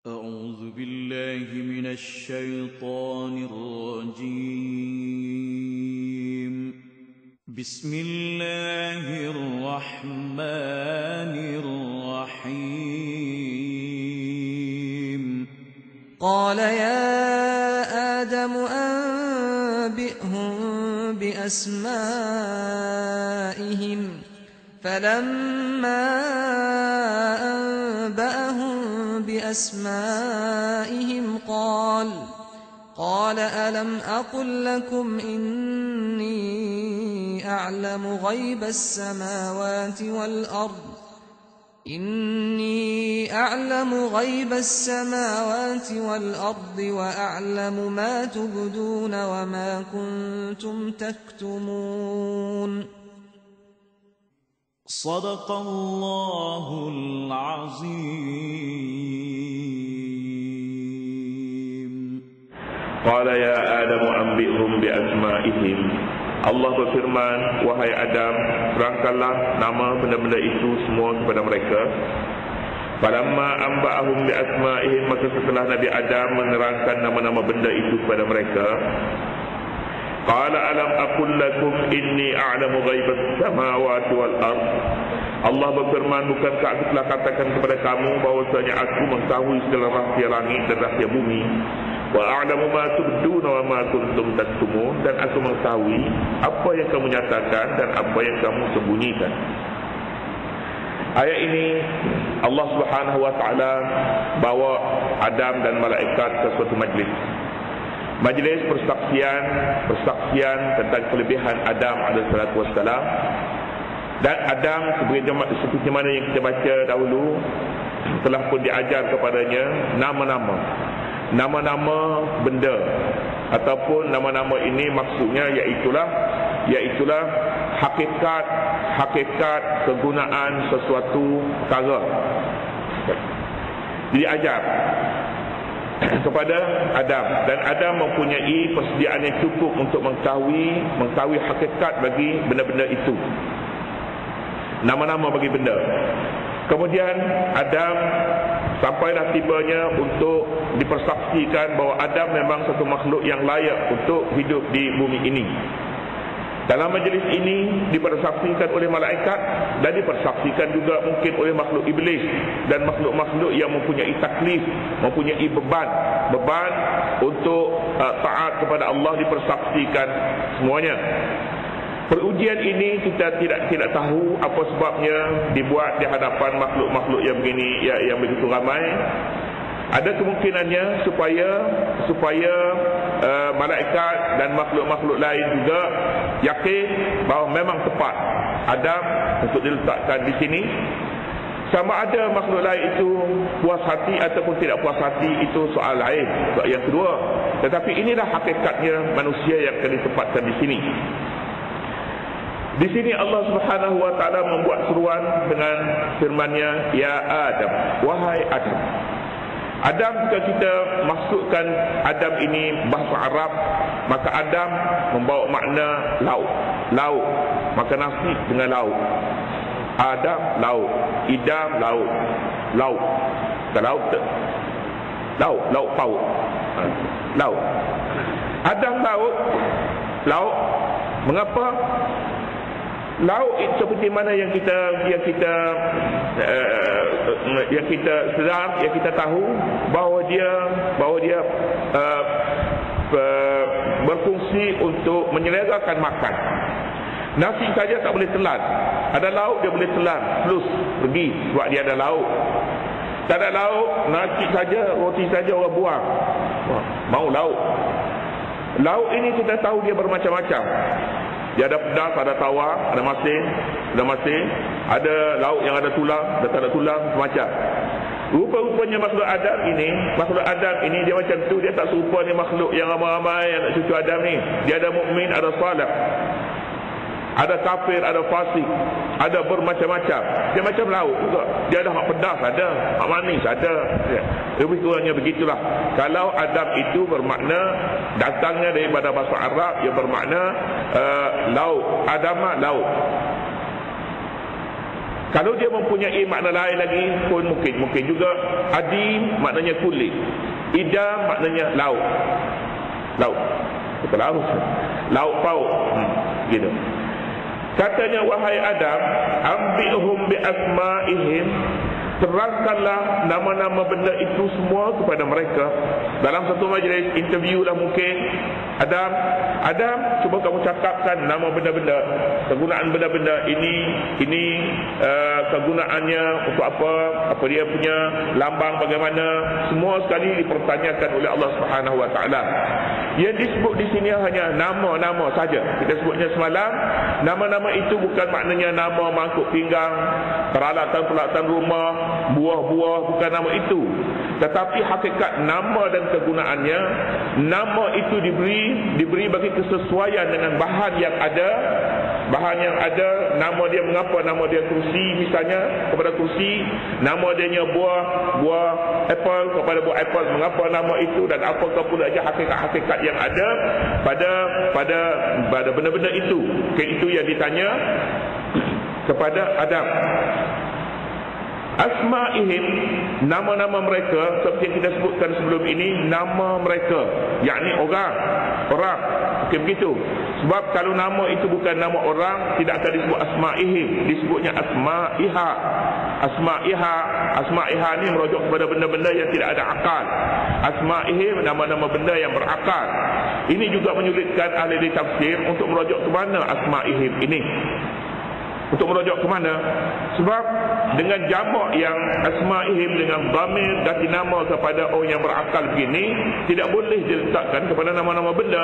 أعوذ بالله من الشيطان الرجيم. بسم الله الرحمن الرحيم. قال يا آدم أنبئهم بأسمائهم فلما أنبأهم بأسمائهم قال ألم أقل لكم إني أعلم غيب السماوات والأرض وأعلم ما تبدون وما كنتم تكتمون. صدق الله العظيم. قال يا آدم أنبئهم بأسمائهم. Allah berfirman, wahai Adam, terangkanlah nama benda-benda itu semua kepada mereka. Falamma amba'ahum bi asma'ihim, maka setelah Nabi Adam menerangkan nama-nama benda itu kepada mereka, qala alam aqul lakum inni a'lamu ghaibas samawati wal ard. Allah berfirman, bukankah aku telah katakan kepada kamu bahwasanya aku mengetahui segala rahsia langit dan rahsia bumi. Wa a'lamu ma tubduna wa ma kuntum taktumun, dan aku mengetahui apa yang kamu nyatakan dan apa yang kamu sembunyikan. Ayat ini Allah Subhanahu wa taala bawa Adam dan malaikat ke suatu majlis persaksian tentang kelebihan Adam alaihissalatu wassalam. Dan Adam seperti mana yang kita baca dahulu telah pun diajar kepadanya nama-nama benda, ataupun nama-nama ini maksudnya iaitulah hakikat kegunaan sesuatu perkara. Diajar kepada Adam, dan Adam mempunyai persediaan yang cukup untuk mengetahui hakikat bagi benda-benda itu, nama-nama bagi benda. Kemudian Adam sampailah tibanya untuk dipersaksikan bahawa Adam memang satu makhluk yang layak untuk hidup di bumi ini. Dalam majlis ini dipersaksikan oleh malaikat dan dipersaksikan juga mungkin oleh makhluk iblis dan makhluk-makhluk yang mempunyai taklif, mempunyai beban untuk taat kepada Allah, dipersaksikan semuanya. Perujian ini kita tidak tahu apa sebabnya dibuat di hadapan makhluk-makhluk yang begini, yang begitu ramai. Ada kemungkinannya supaya malaikat dan makhluk-makhluk lain juga yakin bahawa memang tepat Adam untuk diletakkan di sini. Sama ada makhluk lain itu puas hati ataupun tidak puas hati, itu soal lain, soal yang kedua. Tetapi inilah hakikatnya manusia yang akan ditempatkan di sini. Di sini Allah Subhanahu wa taala membuat seruan dengan firman-Nya, ya Adam, wahai Adam. Adam, jika kita masukkan Adam ini bahasa Arab, maka Adam membawa makna laut. Maka nasi dengan laut. Adam laut, idam laut. Bukan laut paut. Laut. Adam laut. Mengapa? Laut itu seperti mana yang kita sedar, yang kita tahu bahawa dia berfungsi untuk menyelerakan makan. Nasi saja tak boleh telan. Ada lauk dia boleh telan, terus pergi sebab dia ada lauk. Tak ada lauk, nasi saja, roti saja orang buang. Mau lauk. Lauk ini kita tahu dia bermacam-macam. Dia ada pedas, ada tawar, ada masin, ada lauk yang ada tulang, ada tak ada tulang, macam. Rupa-rupanya makhluk Adam ini dia macam tu. Dia tak serupa ni makhluk yang ramai-ramai yang nak cucu Adam ni. Dia ada mukmin, ada salih, ada kafir, ada fasik, ada bermacam-macam. Dia macam lauk juga. Dia ada hak pedas, ada hak manis, ada. Lebih kurangnya begitulah. Kalau Adam itu bermakna datangnya daripada bahasa Arab yang bermakna lauk. Adamah lauk. Kalau dia mempunyai makna lain lagi pun mungkin juga. Adim maknanya kulit, idam maknanya laut. Betul laut pauk. Gitu. Katanya, wahai Adam, ambilhum bi asma'ihim, terangkanlah nama-nama benda itu semua kepada mereka. Dalam satu majlis interview lah mungkin, Adam, cuba kamu cakapkan nama benda-benda, kegunaan benda-benda ini kegunaannya untuk apa dia punya lambang bagaimana, semua sekali dipertanyakan oleh Allah Subhanahu wa taala. Yang disebut di sini hanya nama-nama saja. Kita sebutnya semalam, nama-nama itu bukan maknanya nama mangkuk pinggang, peralatan-peralatan rumah, buah-buah, bukan nama itu. Tetapi hakikat nama dan kegunaannya, nama itu diberi bagi kesesuaian dengan bahan yang ada. Nama dia mengapa nama dia kursi misalnya, kepada kursi. Nama dia buah apple, kepada buah apple mengapa nama itu, dan apakah pula saja hakikat-hakikat yang ada pada benda-benda itu. Itu yang ditanya kepada Adam. Asma'ihim, nama-nama mereka, seperti yang kita sebutkan sebelum ini, nama mereka, yakni orang. Okey, begitu. Sebab kalau nama itu bukan nama orang, tidak akan disebut asma'ihim, disebutnya asma'iha. Asma'iha ni merujuk kepada benda-benda yang tidak ada akal. Asma'ihim, nama-nama benda yang berakal. Ini juga menyulitkan ahli tafsir untuk merujuk ke mana asma'ihim ini. Untuk merujuk ke mana? Sebab dengan jamak yang asma'ihim, dengan dhamir ganti nama kepada orang yang berakal begini, tidak boleh diletakkan kepada nama-nama benda.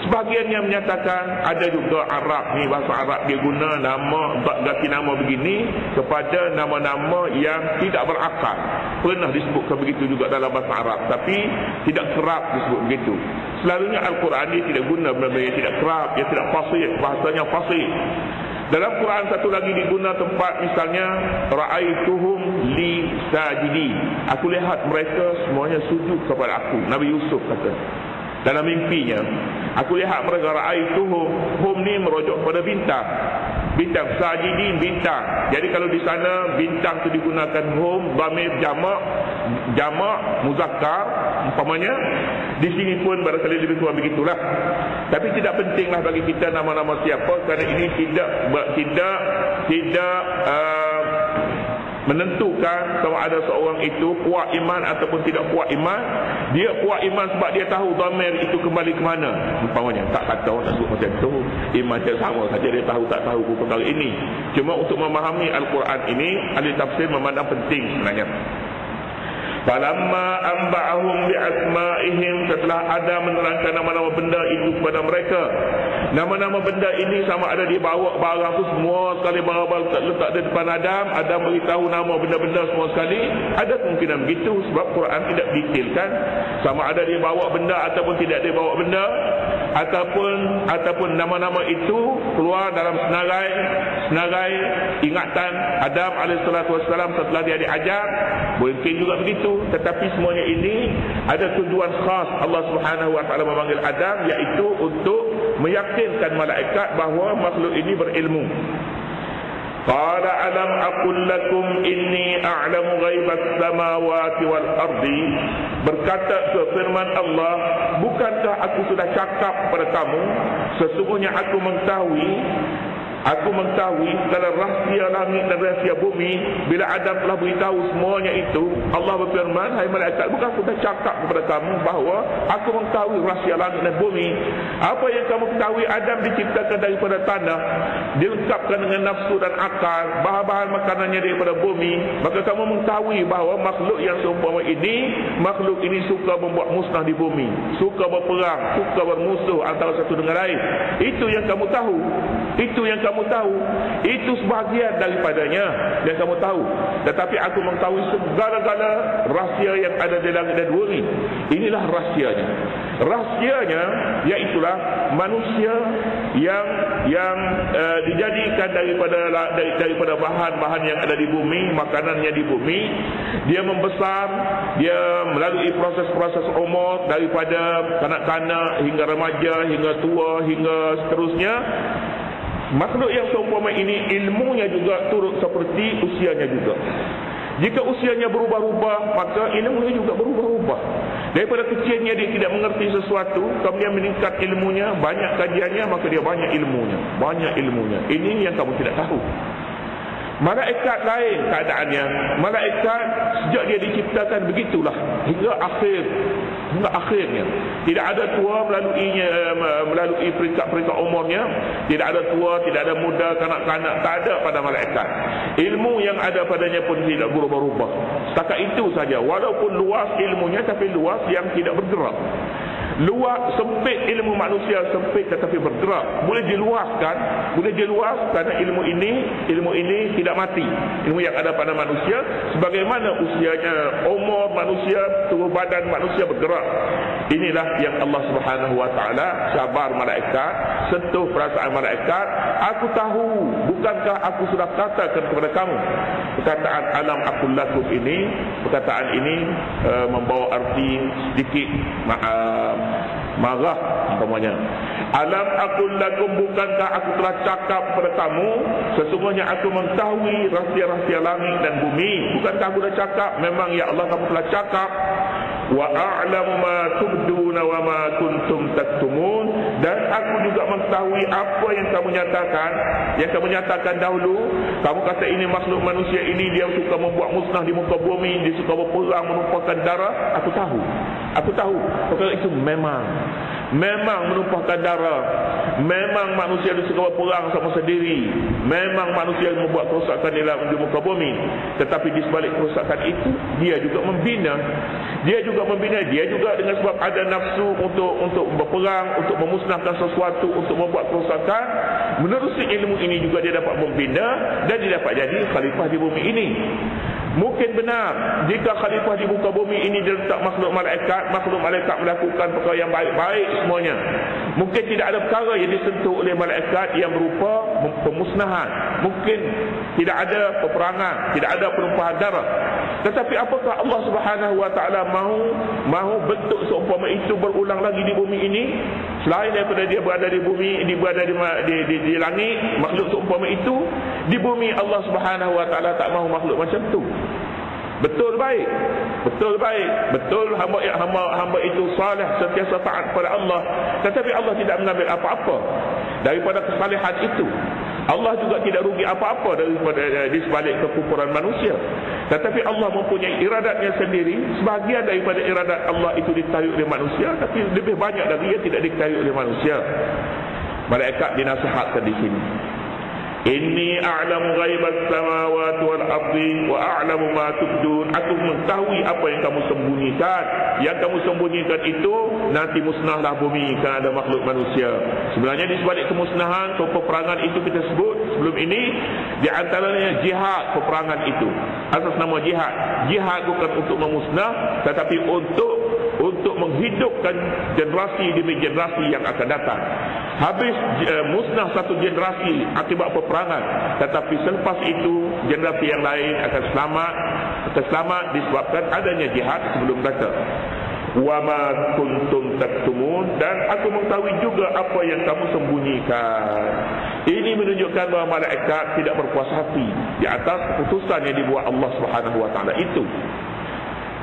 Sebahagian yang menyatakan ada juga Arab ni, bahasa Arab dia guna nama ganti nama begini kepada nama-nama yang tidak berakal. Pernah disebutkan begitu juga dalam bahasa Arab, tapi tidak kerap disebut begitu. Selalunya Al-Quran dia tidak guna benda yang tidak kerap, yang tidak fasih, bahasanya fasih. Dalam Quran satu lagi diguna tempat misalnya ra'aituhum li sajidi. Aku lihat mereka semuanya sujud kepada aku. Nabi Yusuf kata dalam mimpinya, aku lihat mereka ra'aituhum. Hum ni merujuk kepada bintang. Bintang sajidin, bintang. Jadi kalau di sana bintang tu digunakan hum, dhamir jamak muzakkar umpamanya, di sini pun barangkali lebih kurang begitulah. Tapi tidak pentinglah bagi kita nama-nama siapa, kerana ini tidak menentukan sama ada seorang itu kuat iman ataupun tidak kuat iman. Dia kuat iman sebab dia tahu dhamir itu kembali ke mana. Umpamanya tak kata orang tak sebut macam tu, iman dia sama saja, dia tahu tak tahu perkara ini. Cuma untuk memahami Al-Quran ini, ahli tafsir memandang penting sebenarnya. Falamma amba'ahum bi asma'ihim, setelah Adam menerangkan nama-nama benda itu kepada mereka. Nama-nama benda ini sama ada dibawa barang tu semua sekali, barang letak di depan Adam beritahu nama benda-benda semua sekali. Ada kemungkinan begitu sebab Quran tidak detailkan sama ada dia bawa benda ataupun tidak dia bawa benda, ataupun nama-nama itu keluar dalam senarai ingatan Adam alaihissalatu wassalam setelah dia diajar. Mungkin juga begitu. Tetapi semuanya ini ada tujuan khas Allah Subhanahu wa taala memanggil Adam, iaitu untuk meyakinkan malaikat bahawa makhluk ini berilmu. Qala alam aqul lakum inni a'lamu ghaibas samawati wal ardi. Berkata firman Allah, bukankah aku sudah cakap kepada kamu, sesungguhnya aku mengetahui segala rahsia langit dan rahsia bumi. Bila Adam telah beritahu semuanya itu, Allah berfirman, hai malaikat, bukan aku dah cakap kepada kamu bahawa aku mengetahui rahsia langit dan bumi. Apa yang kamu ketahui, Adam diciptakan daripada tanah, dilengkapkan dengan nafsu dan akal, bahan-bahan makanannya daripada bumi. Maka kamu mengetahui bahawa makhluk yang seumpama ini, makhluk ini suka membuat musnah di bumi, suka berperang, suka bermusuh antara satu dengan lain. Itu yang kamu tahu. Itu sebahagian daripadanya yang kamu tahu. Tetapi aku mengetahui segala-gala rahsia yang ada di langit dan bumi. Inilah rahsianya. Rahsianya iaitulah manusia yang dijadikan daripada bahan-bahan yang ada di bumi, makanannya di bumi. Dia membesar, dia melalui proses-proses umur daripada kanak-kanak hingga remaja, hingga tua, hingga seterusnya. Makhluk yang seumpama ini ilmunya juga turut seperti usianya juga. Jika usianya berubah-ubah, maka ilmunya juga berubah-ubah. Daripada kecilnya dia tidak mengerti sesuatu, kemudian meningkat ilmunya, banyak kajiannya, maka dia banyak ilmunya. Banyak ilmunya. Ini yang kamu tidak tahu. Malaikat lain keadaannya. Malaikat sejak dia diciptakan begitulah hingga akhirnya. Tidak ada tua melalui peringkat-peringkat umurnya. Tidak ada tua, tidak ada muda, kanak-kanak, tak ada pada malaikat. Ilmu yang ada padanya pun tidak berubah-ubah. Setakat itu saja. Walaupun luas ilmunya, tapi luas yang tidak bergerak. Luas, sempit ilmu manusia, sempit tetapi bergerak. Boleh diluaskan kerana ilmu ini tidak mati. Ilmu yang ada pada manusia, sebagaimana usianya, umur manusia, tubuh badan manusia bergerak. Inilah yang Allah Subhanahu wa taala sabar malaikat, sentuh perasaan malaikat. Aku tahu, bukankah aku sudah katakan kepada kamu? Perkataan alam aqul lakum ini, perkataan ini membawa arti sedikit marah umpamanya. Alam aqul lakum, bukankah aku telah cakap kepada kamu, sesungguhnya aku mengetahui rahsia-rahsia langit dan bumi. Bukankah aku dah cakap? Memang ya Allah, kamu telah cakap. Wa a'lamu ma tubduna wa ma kuntum taktumun, dan aku juga mengetahui apa yang kamu nyatakan dahulu. Kamu kata ini makhluk manusia ini dia suka membuat musnah di muka bumi, dia suka berperang, menumpahkan darah. Aku tahu perkara itu memang menumpahkan darah. Memang manusia itu suka berperang sama sendiri. Memang manusia membuat kerosakan di muka bumi. Tetapi di sebalik kerosakan itu, dia juga membina. Dia juga dengan sebab ada nafsu untuk berperang, untuk memusnahkan sesuatu, untuk membuat kerosakan. Menerusi ilmu ini juga dia dapat membina dan dia dapat jadi khalifah di bumi ini. Mungkin benar jika khalifah di muka bumi ini diletak makhluk malaikat melakukan perkara yang baik-baik semuanya. Mungkin tidak ada perkara yang disentuh oleh malaikat yang berupa pemusnahan. Mungkin tidak ada peperangan, tidak ada penumpahan darah. Tetapi apakah Allah Subhanahu wa taala mahu bentuk seumpama itu berulang lagi di bumi ini? Selain daripada dia berada di bumi, dia berada di langit, makhluk seumpama itu di bumi, Allah Subhanahu wa taala tak mahu makhluk macam tu. Betul baik. Betul hamba itu salih, sentiasa taat kepada Allah. Tetapi Allah tidak mengambil apa-apa daripada kesalehan itu. Allah juga tidak rugi apa-apa daripada di sebalik kekufuran manusia. Tetapi Allah mempunyai iradatnya sendiri. Sebahagian daripada iradat Allah itu diketahui oleh manusia, tapi lebih banyak lagi yang tidak diketahui oleh manusia. Malaikat dinasihatkan di sini. Inni a'lamu ghaibas samawati wal ardi wa a'lamu ma tubdun. Aku mengetahui apa yang kamu sembunyikan. Yang kamu sembunyikan itu nanti musnahlah bumi kerana ada makhluk manusia. Sebenarnya di sebalik kemusnahan peperangan itu kita sebut sebelum ini, di antaranya jihad. Peperangan itu atas nama jihad. Jihad bukan untuk memusnah, tetapi untuk menghidupkan generasi demi generasi yang akan datang. Habis musnah satu generasi akibat peperangan, tetapi selepas itu generasi yang lain akan selamat disebabkan adanya jihad sebelum mereka. Wa ma kuntum taktumun, dan aku mengetahui juga apa yang kamu sembunyikan. Ini menunjukkan bahawa malaikat tidak berpuas hati di atas keputusan yang dibuat Allah Subhanahu wa taala itu.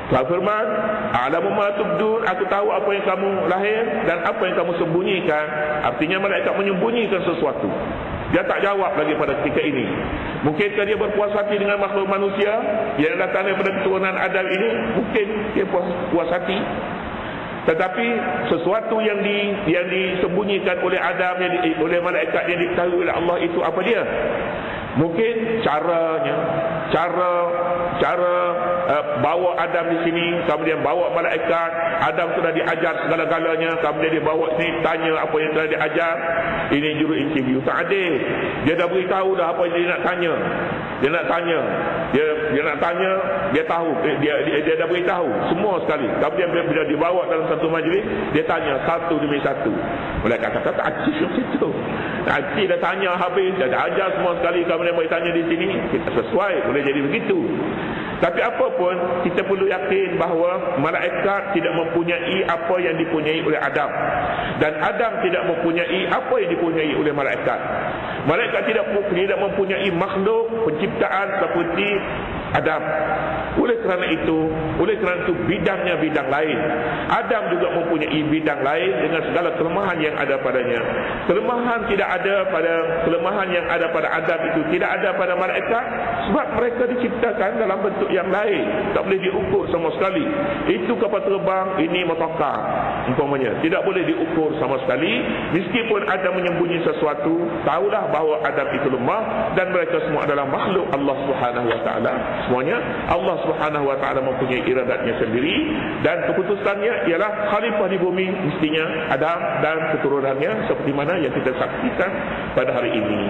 Allah firman, a'lamu ma tubdun, aku tahu apa yang kamu lahir dan apa yang kamu sembunyikan. Artinya malaikat menyembunyikan sesuatu. Dia tak jawab lagi pada ketika ini. Mungkinkah dia berpuas hati dengan makhluk manusia yang datang daripada keturunan Adam ini? Mungkin dia puas hati. Tetapi sesuatu yang disembunyikan oleh Adam, oleh malaikat yang diketahui oleh Allah itu apa dia? Mungkin cara bawa Adam di sini, kemudian bawa malaikat. Adam sudah diajar segala-galanya, kemudian dia bawa sini, tanya apa yang telah diajar. Ini juru interview, tak adil. Dia dah beritahu dah apa yang dia nak tanya. Dia nak tanya, dia tahu, dia dah beritahu semua sekali. Kemudian bila dibawa dalam satu majlis, dia tanya satu demi satu. Malaikat kata tak adil macam itu. Nanti dah tanya habis, dah ajar semua sekali, kemudian boleh tanya di sini, kita sesuai, boleh jadi begitu. Tapi apa pun, kita perlu yakin bahawa malaikat tidak mempunyai apa yang dipunyai oleh Adam, dan Adam tidak mempunyai apa yang dipunyai oleh malaikat. Malaikat tidak mempunyai makhluk penciptaan seperti Adam. Oleh kerana itu bidangnya bidang lain. Adam juga mempunyai bidang lain dengan segala kelemahan yang ada padanya. Kelemahan yang ada pada Adam itu tidak ada pada malaikat, sebab mereka diciptakan dalam bentuk yang lain, tak boleh diukur sama sekali. Itu kapal terbang, ini motorkar umpamanya, tidak boleh diukur sama sekali. Meskipun Adam menyembunyi sesuatu, tahulah bahawa Adam itu lemah dan mereka semua adalah makhluk Allah Subhanahu wa taala. Semuanya Allah Subhanahu wa taala mempunyai iradatnya sendiri, dan keputusannya ialah khalifah di bumi mestinya Adam dan keturunannya, seperti mana yang kita saksikan pada hari ini.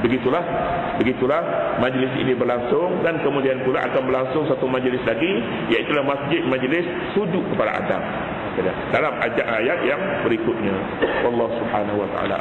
Begitulah majlis ini berlangsung, dan kemudian pula akan berlangsung satu majlis lagi, iaitu majlis sujud kepada Adam dalam ayat yang berikutnya. Allah Subhanahu wa taala.